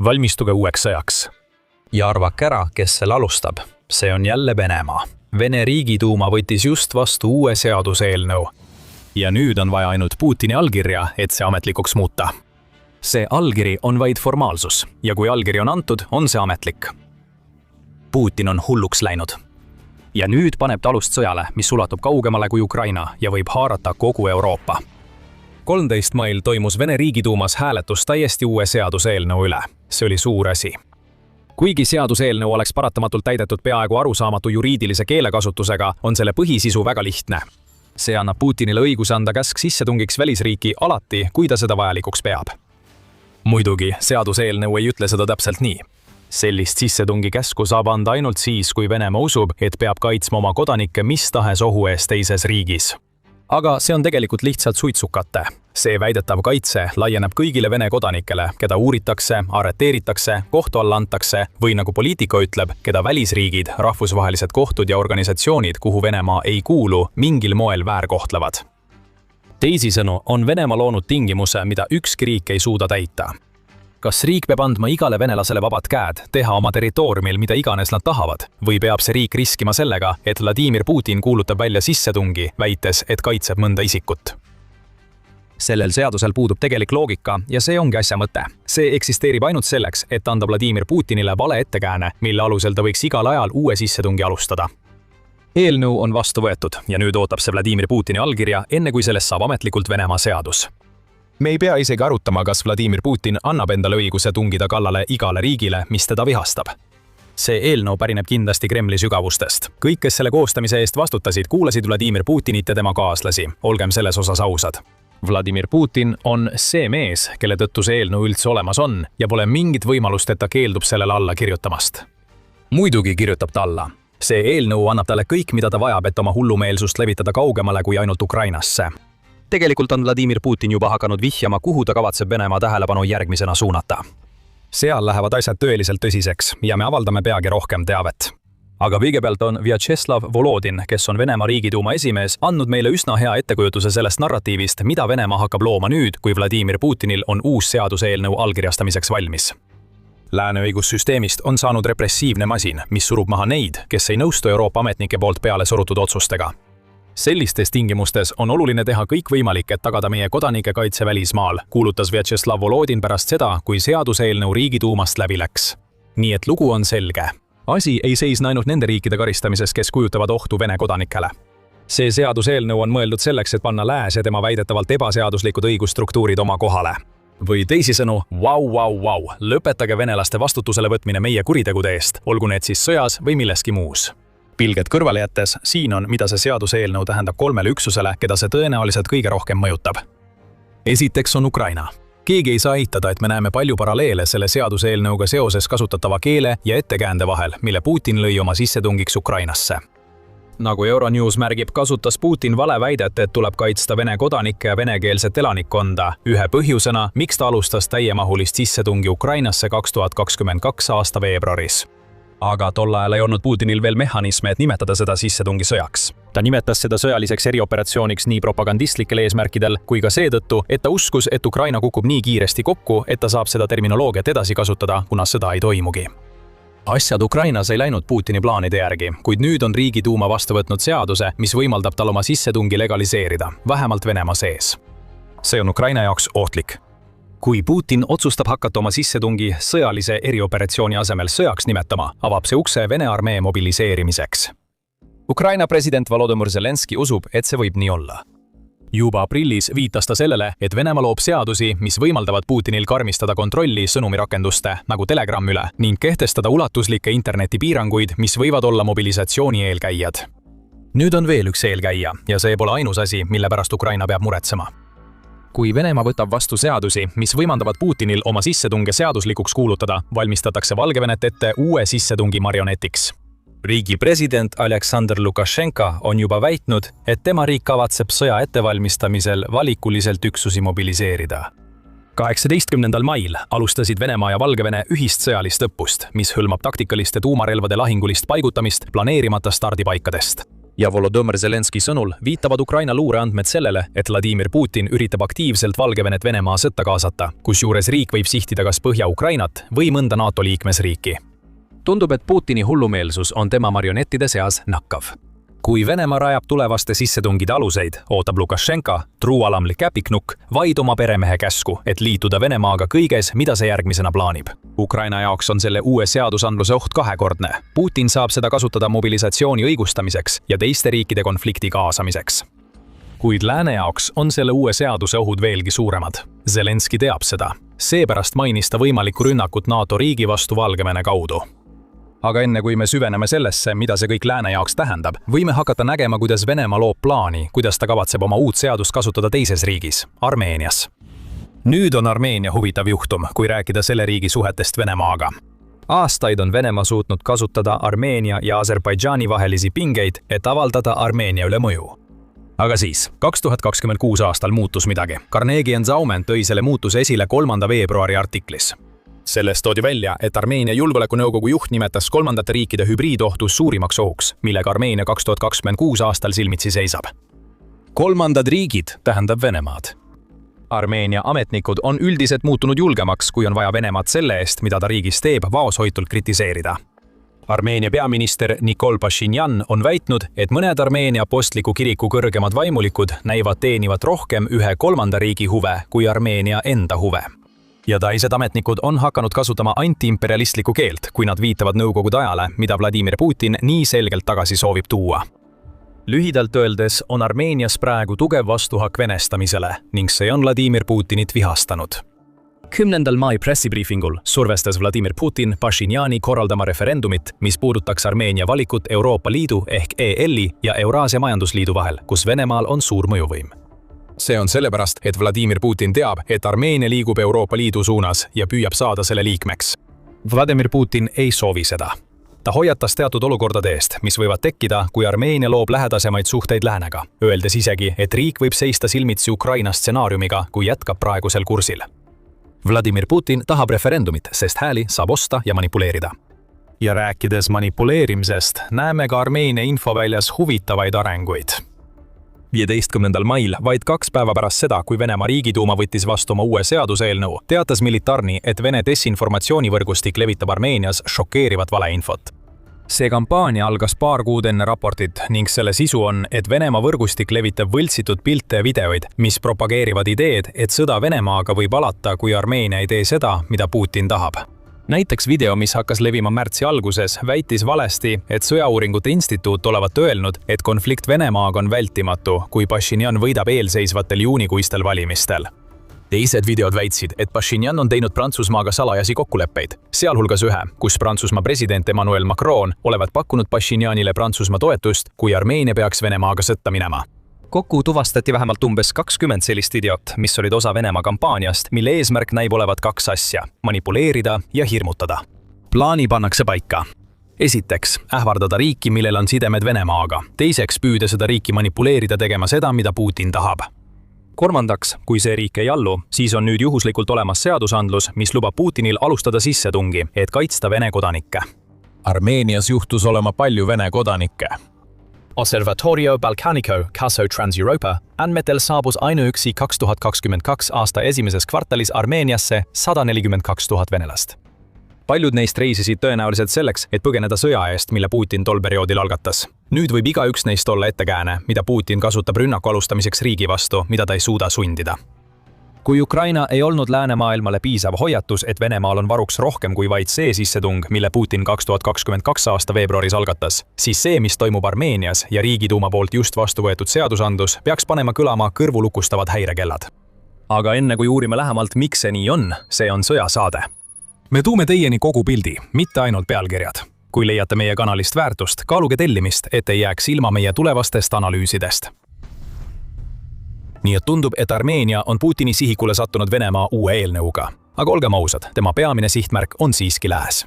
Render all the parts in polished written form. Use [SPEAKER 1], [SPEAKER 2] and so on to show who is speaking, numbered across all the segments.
[SPEAKER 1] Valmistuge uueks sõjaks.
[SPEAKER 2] Ja arvake ära, kes selle alustab. See on jälle Venemaa. Vene riigiduuma võttis just vastu uue seaduseelnõu.
[SPEAKER 1] Ja nüüd on vaja ainult Putini allkirja, et see ametlikuks muuta. See allkiri on vaid formaalsus ja kui allkiri on antud, on see ametlik.
[SPEAKER 2] Putin on hulluks läinud. Ja nüüd paneb ta alust sõjale, mis ulatub kaugemale kui Ukraina ja võib haarata kogu Euroopa.
[SPEAKER 1] 13. mail toimus Vene riigiduumas hääletus täiesti uue seaduseelnõu üle. See oli suur asi. Kuigi seaduseelnõu oleks paratamatult täidetud peaaegu arusaamatu juriidilise keelekasutusega, on selle põhisisu väga lihtne. See annab Putinile õiguse anda käsk sissetungiks välisriiki alati, kui ta seda vajalikuks peab. Muidugi, seaduseelnõu ei ütle seda täpselt nii. Sellist sissetungi käsku saab anda ainult siis, kui Venemaa usub, et peab kaitsma oma kodanikke mis tahes ohu eest teises riigis. Aga see on tegelikult lihtsalt suitsukate. See väidetav kaitse laieneb kõigile Vene kodanikele, keda uuritakse, arreteeritakse, kohtu alla antakse või nagu poliitika ütleb, keda välisriigid, rahvusvahelised kohtud ja organisatsioonid, kuhu Venemaa ei kuulu, mingil moel väärkohtlevad. Teisisõnu on Venemaa loonud tingimuse, mida ükski riik ei suuda täita. Kas riik peab andma igale venelasele vabad käed, teha oma territooriumil, mida iganes nad tahavad, või peab see riik riskima sellega, et Vladimir Putin kuulutab välja sissetungi, väites, et kaitseb mõnda isikut? Sellel seadusel puudub tegelik loogika ja see ongi asja mõte. See eksisteerib ainult selleks, et anda Vladimir Putinile vale ettekääne, mille alusel ta võiks igal ajal uue sissetungi alustada. Eelnõu on vastu võetud ja nüüd ootab see Vladimir Putini allkirja, enne kui sellest saab ametlikult Venemaa seadus. Me ei pea isegi arutama, kas Vladimir Putin annab endale õiguse tungida kallale igale riigile, mis teda vihastab. See eelnõu pärineb kindlasti Kremli sügavustest. Kõik, kes selle koostamise eest vastutasid, kuulasid Vladimir Putinit ja tema kaaslasi. Olgem selles osas ausad. Vladimir Putin on see mees, kelle tõttu see eelnõu üldse olemas on ja pole mingit võimalust, et ta keeldub sellele alla kirjutamast. Muidugi kirjutab ta alla. See eelnõu annab talle kõik, mida ta vajab, et oma hullumeelsust levitada kaugemale kui ainult Ukrainasse. Tegelikult on Vladimir Putin juba hakanud vihjama, kuhu ta kavatseb Venemaa tähelepanu järgmisena suunata. Seal lähevad asjad tõeliselt tõsiseks ja me avaldame peagi rohkem teavet. Aga kõigepealt on Vjatšeslav Volodin, kes on Venemaa riigiduuma esimees, andnud meile üsna hea ettekujutuse sellest narratiivist, mida Venemaa hakkab looma nüüd, kui Vladimir Putinil on uus seaduseelnõu allkirjastamiseks valmis. Lääne õigussüsteemist on saanud repressiivne masin, mis surub maha neid, kes ei nõustu Euroopa ametnike poolt peale surutud otsustega. Sellistes tingimustes on oluline teha kõik võimalik, et tagada meie kodanike kaitse välismaal, kuulutas Vjatšeslav Volodin pärast seda, kui seaduseelnõu riigiduumast läbi läks. Nii et lugu on selge. Asi ei seisne ainult nende riikide karistamises, kes kujutavad ohtu Vene kodanikele. See seaduseelnõu on mõeldud selleks, et panna lääs ja tema väidetavalt ebaseaduslikud õigusstruktuurid oma kohale. Või teisisõnu, vau, lõpetage venelaste vastutusele võtmine meie kuritegude eest, olgu need siis sõjas või milleski muus. Pilged kõrvale jättes, siin on, mida see seaduseelnõu tähendab 3 üksusele, keda see tõenäoliselt kõige rohkem mõjutab. Esiteks on Ukraina. Keegi ei saa eitada, et me näeme palju paralleele selle seaduseelnõuga seoses kasutatava keele ja ettekäände vahel, mille Putin lõi oma sissetungiks Ukrainasse. Nagu Euronews märgib, kasutas Putin valeväidet, et tuleb kaitsta Vene kodanikke ja venekeelset elanikkonda, ühe põhjusena, miks ta alustas täiemahulist sissetungi Ukrainasse 2022 aasta veebruaris. Aga tol ajal ei olnud Putinil veel mehhanisme, et nimetada seda sissetungi sõjaks. Ta nimetas seda sõjaliseks erioperatsiooniks nii propagandistlikel eesmärkidel kui ka seetõttu, et ta uskus, et Ukraina kukub nii kiiresti kokku, et ta saab seda terminoloogiat edasi kasutada, kuna sõda ei toimugi. Asjad Ukrainas ei läinud Putini plaanide järgi, kuid nüüd on riigiduuma vastu võtnud seaduse, mis võimaldab tal oma sissetungi legaliseerida, vähemalt Venemaa sees. See on Ukraina jaoks ohtlik. Kui Putin otsustab hakata oma sissetungi sõjalise erioperatsiooni asemel sõjaks nimetama, avab see ukse Vene armee mobiliseerimiseks. Ukraina president Volodymyr Zelenski usub, et see võib nii olla. Juba aprillis viitas ta sellele, et Venemaa loob seadusi, mis võimaldavad Putinil karmistada kontrolli sõnumirakenduste nagu Telegram üle ning kehtestada ulatuslikke internetipiiranguid, mis võivad olla mobilisatsiooni eelkäijad. Nüüd on veel üks eelkäija ja see pole ainus asi, mille pärast Ukraina peab muretsema. Kui Venemaa võtab vastu seadusi, mis võimaldavad Putinil oma sissetunge seaduslikuks kuulutada, valmistatakse Valgevenet ette uue sissetungi marionetiks. Riigi president Aleksandr Lukašenka on juba väitnud, et tema riik kavatseb sõja ettevalmistamisel valikuliselt üksusi mobiliseerida. 18. mail alustasid Venemaa ja Valgevene ühist sõjalist õppust, mis hõlmab taktikaliste tuumarelvade lahingulist paigutamist planeerimata stardipaikadest. ja Volodõmõr Zelenskõi sõnul viitavad Ukraina luureandmed sellele, et Vladimir Putin üritab aktiivselt Valgevenet Venemaa sõtta kaasata, kusjuures riik võib sihtida kas Põhja-Ukrainat või mõnda NATO liikmesriiki. Tundub, et Putini hullumeelsus on tema marionettide seas nakkav. Kui Venemaa rajab tulevaste sissetungide aluseid, ootab Lukašenka, truualamlik käpiknukk, vaid oma peremehe käsku, et liituda Venemaaga kõiges, mida see järgmisena plaanib. Ukraina jaoks on selle uue seadusandluse oht kahekordne. Putin saab seda kasutada mobilisatsiooni õigustamiseks ja teiste riikide konflikti kaasamiseks. Kuid lääne jaoks on selle uue seaduse ohud veelgi suuremad. Zelenskõi teab seda. Seepärast mainis ta võimalikku rünnakut NATO riigi vastu Valgevene kaudu. Aga enne kui me süveneme sellesse, mida see kõik lääne jaoks tähendab, võime hakata nägema, kuidas Venemaa loob plaani, kuidas ta kavatseb oma uut seadust kasutada teises riigis, Armeenias. Nüüd on Armeenia huvitav juhtum, kui rääkida selle riigi suhetest Venemaaga. Aastaid on Venemaa suutnud kasutada Armeenia ja Aserbaidžaani vahelisi pingeid, et avaldada Armeenia üle mõju. Aga siis, 2026 aastal muutus midagi. Carnegie Endowment tõi selle muutuse esile 3. veebruari artiklis. Sellest toodi välja, et Armeenia julgeolekunõukogu juht nimetas kolmandate riikide hübriidohtu suurimaks ohuks, millega Armeenia 2026 aastal silmitsi seisab. Kolmandad riigid tähendab Venemaad. Armeenia ametnikud on üldiselt muutunud julgemaks, kui on vaja Venemaad selle eest, mida ta riigis teeb, vaoshoitult kritiseerida. Armeenia peaminister Nikol Pašinjan on väitnud, et mõned Armeenia apostliku kiriku kõrgemad vaimulikud näivad teenivat rohkem ühe kolmanda riigi huve kui Armeenia enda huve. Ja teised ametnikud on hakanud kasutama antiimperialistlikku keelt, kui nad viitavad nõukogude ajale, mida Vladimir Putin nii selgelt tagasi soovib tuua. Lühidalt öeldes on Armeenias praegu tugev vastuhakk venestamisele ning see on Vladimir Putinit vihastanud. 10. mai pressibriifingul survestas Vladimir Putin Pašinjani korraldama referendumit, mis puudutaks Armeenia valikut Euroopa Liidu ehk EL-i ja Euraasia Majandusliidu vahel, kus Venemaal on suur mõjuvõim. See on sellepärast, et Vladimir Putin teab, et Armeenia liigub Euroopa Liidu suunas ja püüab saada selle liikmeks. Vladimir Putin ei soovi seda. Ta hoiatas teatud olukordade eest, mis võivad tekkida, kui Armeenia loob lähedasemaid suhteid läänega, öeldes isegi, et riik võib seista silmitsi Ukraina stsenaariumiga, kui jätkab praegusel kursil. Vladimir Putin tahab referendumit, sest hääli saab osta ja manipuleerida. Ja rääkides manipuleerimisest, näeme ka Armeenia infoväljas huvitavaid arenguid. 15. mail, vaid 2 päeva pärast seda, kui Venemaa riigiduuma võttis vastu oma uue seaduseelnõu, teatas Militarni, et Vene desinformatsioonivõrgustik levitab Armeenias šokeerivat valeinfot. See kampaania algas paar kuud enne raportit ning selle sisu on, et Venemaa võrgustik levitab võltsitud pilte ja videoid, mis propageerivad ideed, et sõda Venemaaga võib alata, kui Armeenia ei tee seda, mida Putin tahab. Näiteks video, mis hakkas levima märtsi alguses, väitis valesti, et Sõjauuringute Instituut olevat öelnud, et konflikt Venemaaga on vältimatu, kui Pašinjan võidab eelseisvatel juunikuistel valimistel. Teised videod väitsid, et Pašinjan on teinud Prantsusmaaga salajasi kokkuleppeid, sealhulgas ühe, kus Prantsusmaa president Emmanuel Macron olevat pakkunud Pašinjanile Prantsusmaa toetust, kui Armeenia peaks Venemaaga sõtta minema. Kokku tuvastati vähemalt umbes 20 sellist videot, mis olid osa Venemaa kampaaniast, mille eesmärk näib olevat 2 asja – manipuleerida ja hirmutada. Plaani pannakse paika. Esiteks, ähvardada riiki, millel on sidemed Venemaaga. Teiseks, püüda seda riiki manipuleerida tegema seda, mida Putin tahab. Kolmandaks, kui see riik ei allu, siis on nüüd juhuslikult olemas seadusandlus, mis lubab Putinil alustada sissetungi, et kaitsta Vene kodanikke. Armeenias juhtus olema palju Vene kodanikke. Observatorio Balcanico Caso Trans-Europa andmetel saabus ainuüksi 2022 aasta esimeses kvartalis Armeeniasse 142 000 venelast. Paljud neist reisisid tõenäoliselt selleks, et põgeneda sõja eest, mille Putin tol perioodil algatas. Nüüd võib igaüks neist olla ettekääne, mida Putin kasutab rünnaku alustamiseks riigi vastu, mida ta ei suuda sundida. Kui Ukraina ei olnud läänemaailmale piisav hoiatus, et Venemaal on varuks rohkem kui vaid see sissetung, mille Putin 2022 aasta veebruaris algatas, siis see, mis toimub Armeenias ja riigiduuma poolt just vastu võetud seadusandlus, peaks panema kõlama kõrvulukustavad häirekellad. Aga enne kui uurime lähemalt, miks see nii on, see on sõjasaade. Me tuume teieni kogu pildi, mitte ainult pealkirjad. Kui leiate meie kanalist väärtust, kaaluge tellimist, et ei jääks ilma meie tulevastest analüüsidest. Nii et tundub, et Armeenia on Putini sihikule sattunud Venemaa uue eelnõuga. Aga olgem ausad, tema peamine sihtmärk on siiski lääs.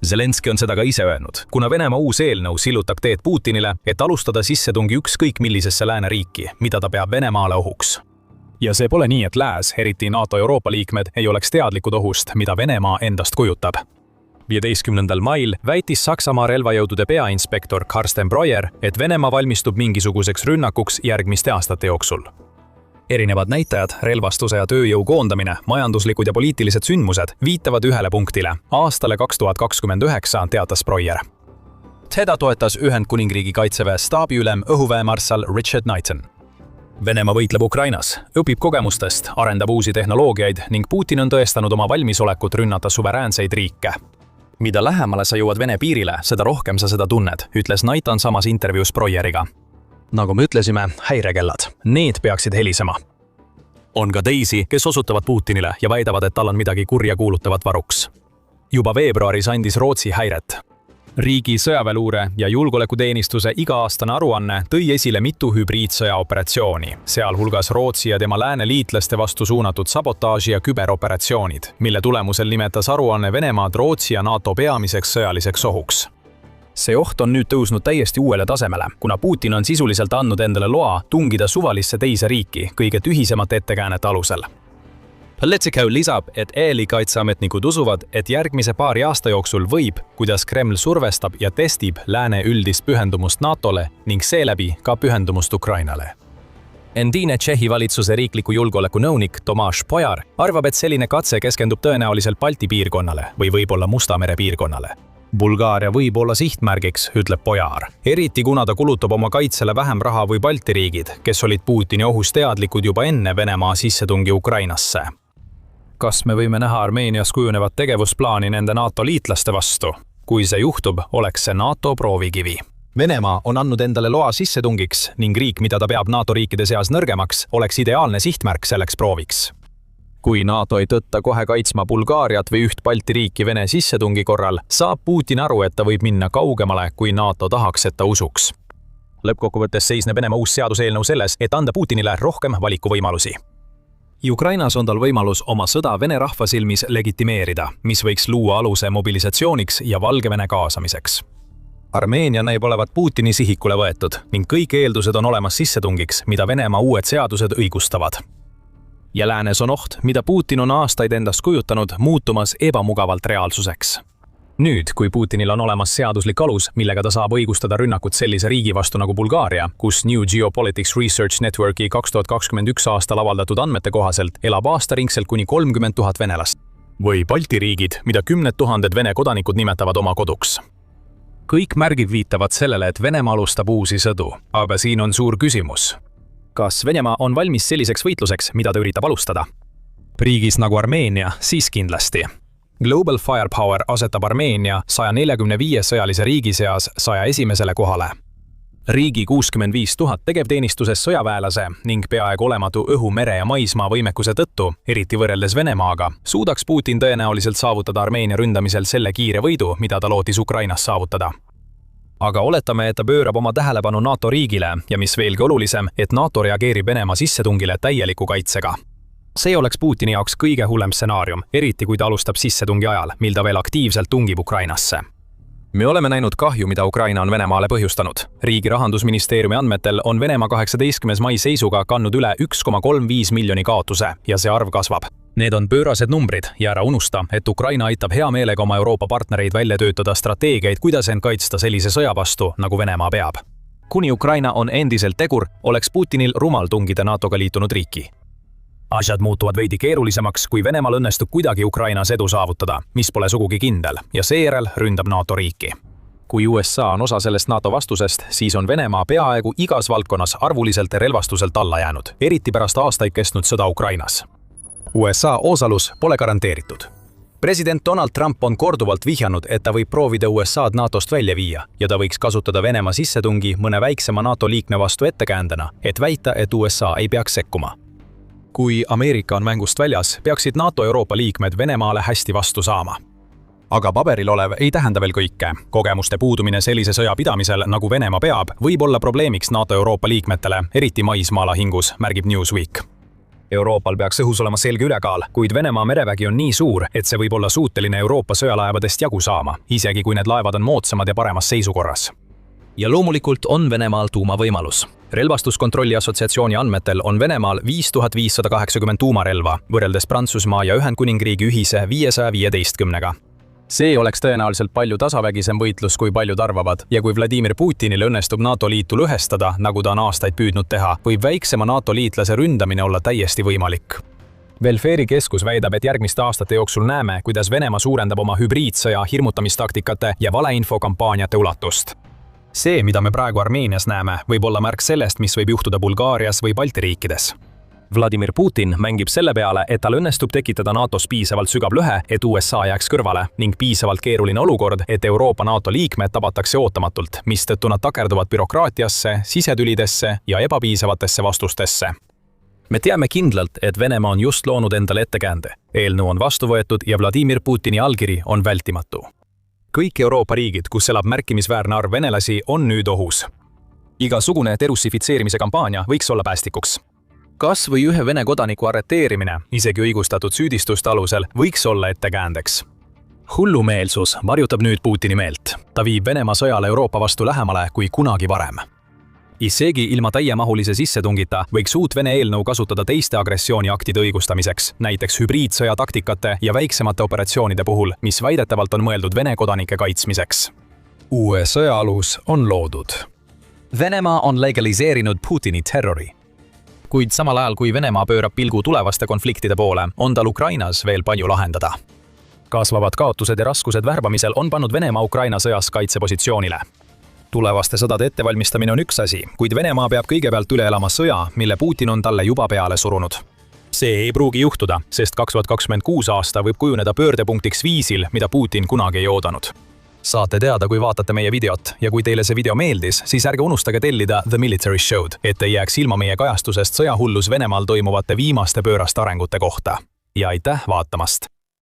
[SPEAKER 1] Zelenskõi on seda ka ise öelnud, kuna Venemaa uus eelnõu sillutab teed Putinile, et alustada sissetungi ükskõik millisesse lääneriiki, mida ta peab Venemaale ohuks. Ja see pole nii, et lääs, eriti NATO Euroopa liikmed, ei oleks teadlikud ohust, mida Venemaa endast kujutab. 15. mail väitis Saksamaa relvajõudude peainspektor Carsten Breuer, et Venemaa valmistub mingisuguseks rünnakuks järgmiste aastate jooksul. Erinevad näitajad, relvastuse ja tööjõu koondamine, majanduslikud ja poliitilised sündmused viitavad ühele punktile. Aastale 2029 teatas Breuer. Teda toetas Ühendkuningriigi kaitseväe staabiülem õhuväemarssal Richard Knighton. Venemaa võitleb Ukrainas, õpib kogemustest, arendab uusi tehnoloogiaid ning Putin on tõestanud oma valmisolekut rünnata suveräänseid riike. Mida lähemale sa jõuad Vene piirile, seda rohkem sa seda tunned, ütles Knighton samas intervjuus Breueriga. Nagu me ütlesime, häirekellad, need peaksid helisema. On ka teisi, kes osutavad Putinile ja väidavad, et tal on midagi kurja kuulutavat varuks. Juba veebruaris andis Rootsi häiret. Riigi sõjaväeluure ja julgeolekuteenistuse iga-aastane aruanne tõi esile mitu hübriidsõjaoperatsiooni, sealhulgas Rootsi ja tema lääneliitlaste vastu suunatud sabotaaži ja küberoperatsioonid, mille tulemusel nimetas aruanne Venemaad Rootsi ja NATO peamiseks sõjaliseks ohuks. See oht on nüüd tõusnud täiesti uuele tasemele, kuna Putin on sisuliselt andnud endale loa tungida suvalisse teise riiki kõige tühisemate ettekäänete alusel. Politico lisab, et EL-i kaitseametnikud usuvad, et järgmise paari aasta jooksul võib, kuidas Kreml survestab ja testib lääne üldist pühendumust NATO-le ning seeläbi ka pühendumust Ukrainale. Endine Tšehhi valitsuse riikliku julgeoleku nõunik Tomáš Pojar arvab, et selline katse keskendub tõenäoliselt Balti piirkonnale või võib-olla Musta mere piirkonnale. Bulgaaria võib olla sihtmärgiks, ütleb Pojar, eriti kuna ta kulutab oma kaitsele vähem raha või Balti riigid, kes olid Putini ohust teadlikud juba enne Venemaa sissetungi Ukrainasse. Kas me võime näha Armeenias kujunevat tegevusplaani nende NATO liitlaste vastu? Kui see juhtub, oleks see NATO proovikivi. Venemaa on andnud endale loa sissetungiks ning riik, mida ta peab NATO riikide seas nõrgemaks, oleks ideaalne sihtmärk selleks prooviks. Kui NATO ei tõtta kohe kaitsma Bulgaariat või üht Balti riiki Vene sissetungi korral, saab Putin aru, et ta võib minna kaugemale, kui NATO tahaks, et ta usuks. Lõppkokkuvõttes seisneb Venemaa uus seaduseelnõu selles, et anda Putinile rohkem valikuvõimalusi. Ukrainas on tal võimalus oma sõda Vene rahva silmis legitimeerida, mis võiks luua aluse mobilisatsiooniks ja Valgevene kaasamiseks. Armeenia näib olevat Putini sihikule võetud ning kõik eeldused on olemas sissetungiks, mida Venemaa uued seadused õigustavad. Ja läänes on oht, mida Putin on aastaid endast kujutanud, muutumas ebamugavalt reaalsuseks. Nüüd, kui Putinil on olemas seaduslik alus, millega ta saab õigustada rünnakut sellise riigi vastu nagu Bulgaaria, kus New Geopolitics Research Networki 2021 aastal avaldatud andmete kohaselt elab aastaringselt kuni 30 000 venelast. Või Balti riigid, mida 10 000 Vene kodanikud nimetavad oma koduks. Kõik märgid viitavad sellele, et Venemaa alustab uusi sõdu, aga siin on suur küsimus. Kas Venemaa on valmis selliseks võitluseks, mida ta üritab alustada? Riigis nagu Armeenia, siis kindlasti. Global Firepower asetab Armeenia 145 sõjalise riigi seas 101. kohale. Riigi 65 000 tegevteenistuses sõjaväelase ning peaaegu olematu õhu, mere ja maismaa võimekuse tõttu, eriti võrreldes Venemaaga, suudaks Putin tõenäoliselt saavutada Armeenia ründamisel selle kiire võidu, mida ta lootis Ukrainas saavutada. Aga oletame, et ta pöörab oma tähelepanu NATO riigile ja mis veelgi olulisem, et NATO reageerib Venemaa sissetungile täieliku kaitsega. See oleks Putini jaoks kõige hullem stsenaarium, eriti kui ta alustab sissetungi ajal, mil ta veel aktiivselt tungib Ukrainasse. Me oleme näinud kahju, mida Ukraina on Venemaale põhjustanud. Riigi rahandusministeeriumi andmetel on Venemaa 18. mai seisuga kandnud üle 1,35 miljoni kaotuse ja see arv kasvab. Need on pöörased numbrid ja ära unusta, et Ukraina aitab hea meelega oma Euroopa partnereid välja töötada strateegiaid, kuidas end kaitsta sellise sõja vastu, nagu Venemaa peab. Kuni Ukraina on endiselt tegur, oleks Putinil rumal tungida NATO-ga liitunud riiki. Asjad muutuvad veidi keerulisemaks, kui Venemaal õnnestub kuidagi Ukrainas edu saavutada, mis pole sugugi kindel, ja seejärel ründab NATO riiki. Kui USA on osa sellest NATO vastusest, siis on Venemaa peaaegu igas valdkonnas arvuliselt ja relvastuselt alla jäänud, eriti pärast aastaid kestnud sõda Ukrainas. USA osalus pole garanteeritud. President Donald Trump on korduvalt vihjanud, et ta võib proovida USA'd NATOst välja viia ja ta võiks kasutada Venemaa sissetungi mõne väiksema NATO liikme vastu ettekäändena, et väita, et USA ei peaks sekkuma. Kui Ameerika on mängust väljas, peaksid NATO Euroopa liikmed Venemaale hästi vastu saama. Aga paberil olev ei tähenda veel kõike. Kogemuste puudumine sellise sõja pidamisel, nagu Venemaa peab, võib olla probleemiks NATO Euroopa liikmetele, eriti maismaalahingus, märgib Newsweek. Euroopal peaks õhus olema selge ülekaal, kuid Venemaa merevägi on nii suur, et see võib olla suuteline Euroopa sõjalaevadest jagu saama, isegi kui need laevad on moodsamad ja paremas seisukorras. Ja loomulikult on Venemaal tuumavõimalus. Relvastuskontrolli assotsiatsiooni andmetel on Venemaal 5580 tuumarelva, võrreldes Prantsusmaa ja Ühendkuningriigi ühise 515-ga.
[SPEAKER 2] see oleks tõenäoliselt palju tasavägisem võitlus, kui paljud arvavad, ja kui Vladimir Putinil õnnestub NATO liitu lõhestada, nagu ta on aastaid püüdnud teha, võib väiksema NATO liitlase ründamine olla täiesti võimalik. Belferi keskus väidab, et järgmiste aastate jooksul näeme, kuidas Venemaa suurendab oma hübriidsõja hirmutamistaktikate ja valeinfokampaaniate ulatust. See, mida me praegu Armeenias näeme, võib olla märk sellest, mis võib juhtuda Bulgaarias või Balti riikides. Vladimir Putin mängib selle peale, et tal õnnestub tekitada NATOs piisavalt sügav lõhe, et USA jääks kõrvale, ning piisavalt keeruline olukord, et Euroopa NATO liikmed tabatakse ootamatult, mistõttu nad takerduvad bürokraatiasse, sisetülidesse ja ebapiisavatesse vastustesse. Me teame kindlalt, et Venemaa on just loonud endale ettekäände. Eelnõu on vastu võetud ja Vladimir Putini allkiri on vältimatu. Kõik Euroopa riigid, kus elab märkimisväärne arv venelasi, on nüüd ohus. Igasugune derussifitseerimise kampaania võiks olla päästikuks. Kas või ühe Vene kodaniku arreteerimine, isegi õigustatud süüdistuste alusel, võiks olla ettekäändeks. Hullumeelsus varjutab nüüd Putini meelt. Ta viib Venemaa sõjale Euroopa vastu lähemale kui kunagi varem. Isegi ilma täiemahulise sissetungita võiks uut Vene eelnõu kasutada teiste agressiooniaktide õigustamiseks, näiteks hübriidsõja taktikate ja väiksemate operatsioonide puhul, mis väidetavalt on mõeldud Vene kodanike kaitsmiseks. Uue sõja alus on loodud. Venemaa on legaliseerinud Putini terrori. Kuid samal ajal, kui Venemaa pöörab pilgu tulevaste konfliktide poole, on tal Ukrainas veel palju lahendada. Kasvavad kaotused ja raskused värbamisel on pannud Venemaa Ukraina sõjas kaitsepositsioonile. Tulevaste sõdade ettevalmistamine on üks asi, kuid Venemaa peab kõigepealt üle elama sõja, mille Putin on talle juba peale surunud. See ei pruugi juhtuda, sest 2026 aasta võib kujuneda pöördepunktiks viisil, mida Putin kunagi ei oodanud. Saate teada, kui vaatate meie videot, ja kui teile see video meeldis, siis ärge unustage tellida The Military Show'd, et ei jääks ilma meie kajastusest sõjahullus Venemaal toimuvate viimaste pööraste arengute kohta. Ja aitäh vaatamast!